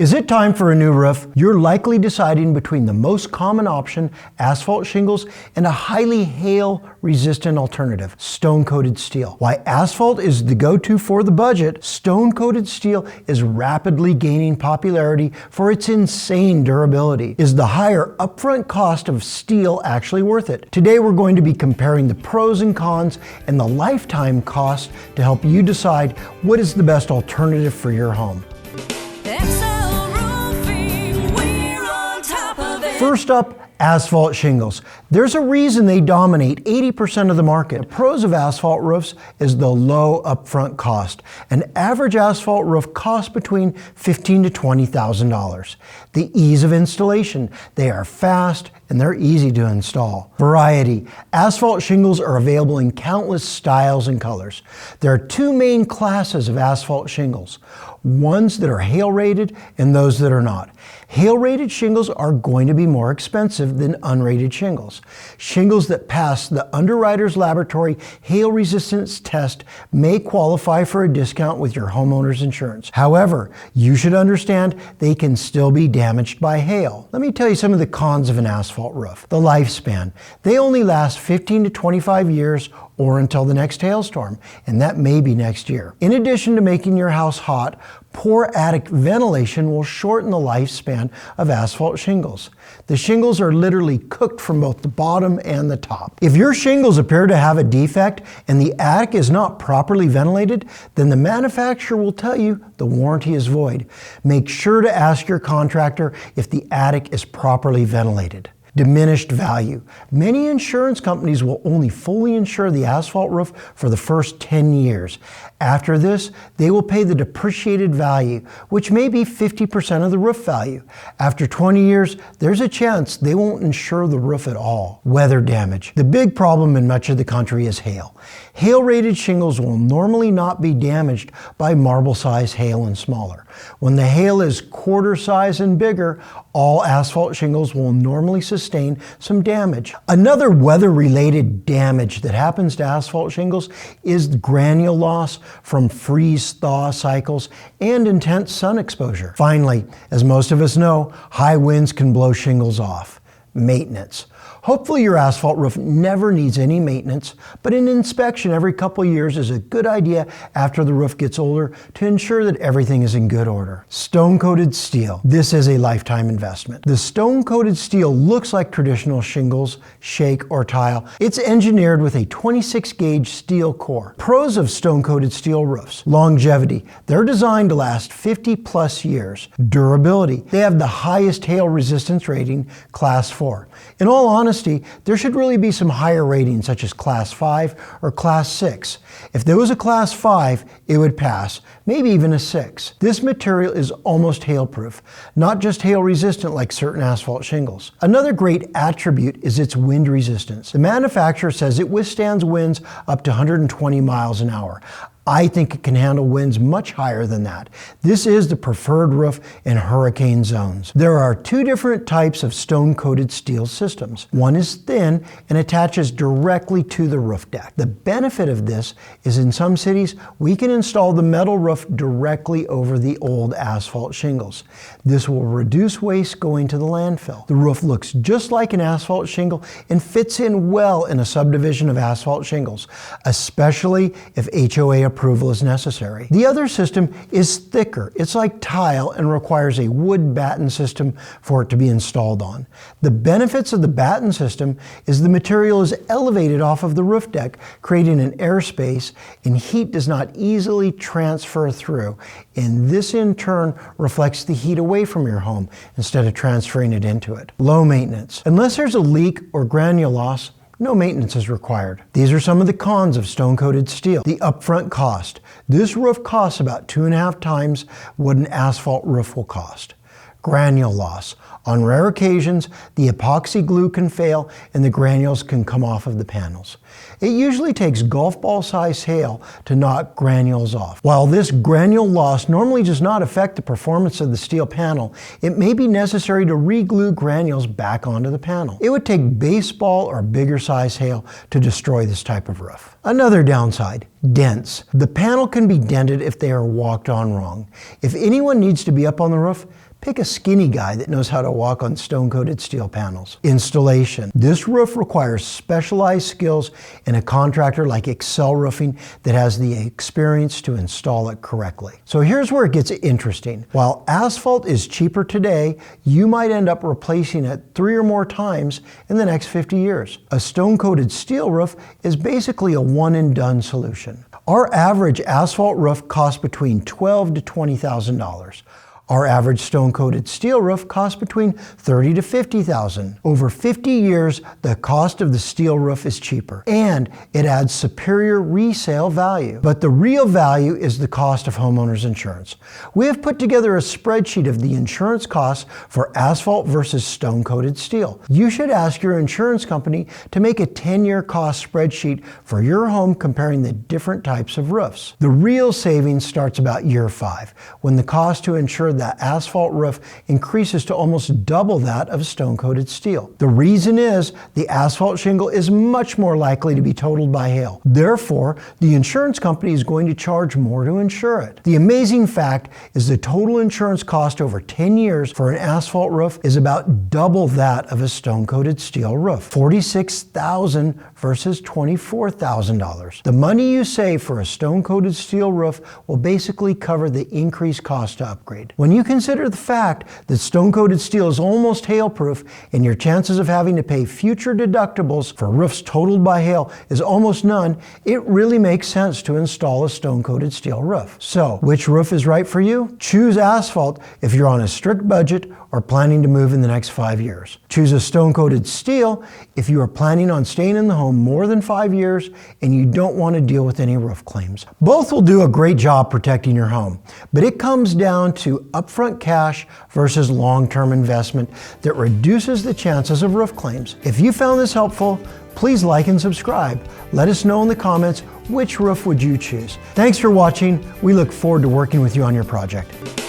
Is it time for a new roof? You're likely deciding between the most common option, asphalt shingles, and a highly hail-resistant alternative, stone-coated steel. Why asphalt is the go-to for the budget, stone-coated steel is rapidly gaining popularity for its insane durability. Is the higher upfront cost of steel actually worth it? Today we're going to be comparing the pros and cons and the lifetime cost to help you decide what is the best alternative for your home. First up, asphalt shingles. There's a reason they dominate 80% of the market. The pros of asphalt roofs is the low upfront cost. An average asphalt roof costs between $15,000 to $20,000. The ease of installation. They are fast and they're easy to install. Variety. Asphalt shingles are available in countless styles and colors. There are two main classes of asphalt shingles. Ones that are hail rated and those that are not. Hail rated shingles are going to be more expensive than unrated shingles. Shingles that pass the Underwriters Laboratory hail resistance test may qualify for a discount with your homeowner's insurance. However, you should understand they can still be damaged by hail. Let me tell you some of the cons of an asphalt roof. The lifespan. They only last 15 to 25 years or until the next hailstorm, and that may be next year. In addition to making your house hot, poor attic ventilation will shorten the lifespan of asphalt shingles. The shingles are literally cooked from both the bottom and the top. If your shingles appear to have a defect and the attic is not properly ventilated, then the manufacturer will tell you the warranty is void. Make sure to ask your contractor if the attic is properly ventilated. Diminished value. Many insurance companies will only fully insure the asphalt roof for the first 10 years. After this, they will pay the depreciated value, which may be 50% of the roof value. After 20 years, there's a chance they won't insure the roof at all. Weather damage. The big problem in much of the country is hail. Hail-rated shingles will normally not be damaged by marble-size hail and smaller. When the hail is quarter size and bigger, all asphalt shingles will normally sustain some damage. Another weather-related damage that happens to asphalt shingles is granule loss from freeze-thaw cycles and intense sun exposure. Finally, as most of us know, high winds can blow shingles off. Maintenance. Hopefully your asphalt roof never needs any maintenance, but an inspection every couple years is a good idea after the roof gets older to ensure that everything is in good order. Stone-coated steel. This is a lifetime investment. The stone-coated steel looks like traditional shingles, shake, or tile. It's engineered with a 26-gauge steel core. Pros of stone-coated steel roofs. Longevity. They're designed to last 50+ years. Durability. They have the highest hail resistance rating, Class 4. In all honesty, there should really be some higher ratings such as Class 5 or Class 6. If there was a Class 5, it would pass, maybe even a 6. This material is almost hail-proof, not just hail-resistant like certain asphalt shingles. Another great attribute is its wind resistance. The manufacturer says it withstands winds up to 120 miles an hour. I think it can handle winds much higher than that. This is the preferred roof in hurricane zones. There are two different types of stone-coated steel systems. One is thin and attaches directly to the roof deck. The benefit of this is in some cities, we can install the metal roof directly over the old asphalt shingles. This will reduce waste going to the landfill. The roof looks just like an asphalt shingle and fits in well in a subdivision of asphalt shingles, especially if HOA approval is necessary. The other system is thicker. It's like tile and requires a wood batten system for it to be installed on. The benefits of the batten system is the material is elevated off of the roof deck, creating an airspace, and heat does not easily transfer through. And this in turn reflects the heat away from your home instead of transferring it into it. Low maintenance. Unless there's a leak or granule loss, no maintenance is required. These are some of the cons of stone-coated steel. The upfront cost. This roof costs about 2.5 times what an asphalt roof will cost. Granule loss. On rare occasions, the epoxy glue can fail and the granules can come off of the panels. It usually takes golf ball size hail to knock granules off. While this granule loss normally does not affect the performance of the steel panel, it may be necessary to re-glue granules back onto the panel. It would take baseball or bigger size hail to destroy this type of roof. Another downside, dents. The panel can be dented if they are walked on wrong. If anyone needs to be up on the roof, Pick a skinny guy that knows how to walk on stone-coated steel panels. Installation. This roof requires specialized skills and a contractor like Excel Roofing that has the experience to install it correctly. So here's where it gets interesting. While asphalt is cheaper today, you might end up replacing it 3 or more times in the next 50 years. A stone-coated steel roof is basically a one-and-done solution. Our average asphalt roof costs between $12,000 to $20,000. Our average stone-coated steel roof costs between $30,000 to $50,000. Over 50 years, the cost of the steel roof is cheaper, and it adds superior resale value. But the real value is the cost of homeowners insurance. We have put together a spreadsheet of the insurance costs for asphalt versus stone-coated steel. You should ask your insurance company to make a 10-year cost spreadsheet for your home comparing the different types of roofs. The real savings starts about year 5, when the cost to insure that asphalt roof increases to almost double that of stone-coated steel. The reason is the asphalt shingle is much more likely to be totaled by hail. Therefore, the insurance company is going to charge more to insure it. The amazing fact is the total insurance cost over 10 years for an asphalt roof is about double that of a stone-coated steel roof. $46,000 versus $24,000. The money you save for a stone-coated steel roof will basically cover the increased cost to upgrade. When you consider the fact that stone-coated steel is almost hail-proof and your chances of having to pay future deductibles for roofs totaled by hail is almost none, it really makes sense to install a stone-coated steel roof. So, which roof is right for you? Choose asphalt if you're on a strict budget or planning to move in the next 5 years. Choose a stone-coated steel if you are planning on staying in the home more than 5 years and you don't want to deal with any roof claims. Both will do a great job protecting your home, but it comes down to upfront cash versus long-term investment that reduces the chances of roof claims. If you found this helpful, please like and subscribe. Let us know in the comments which roof would you choose. Thanks for watching. We look forward to working with you on your project.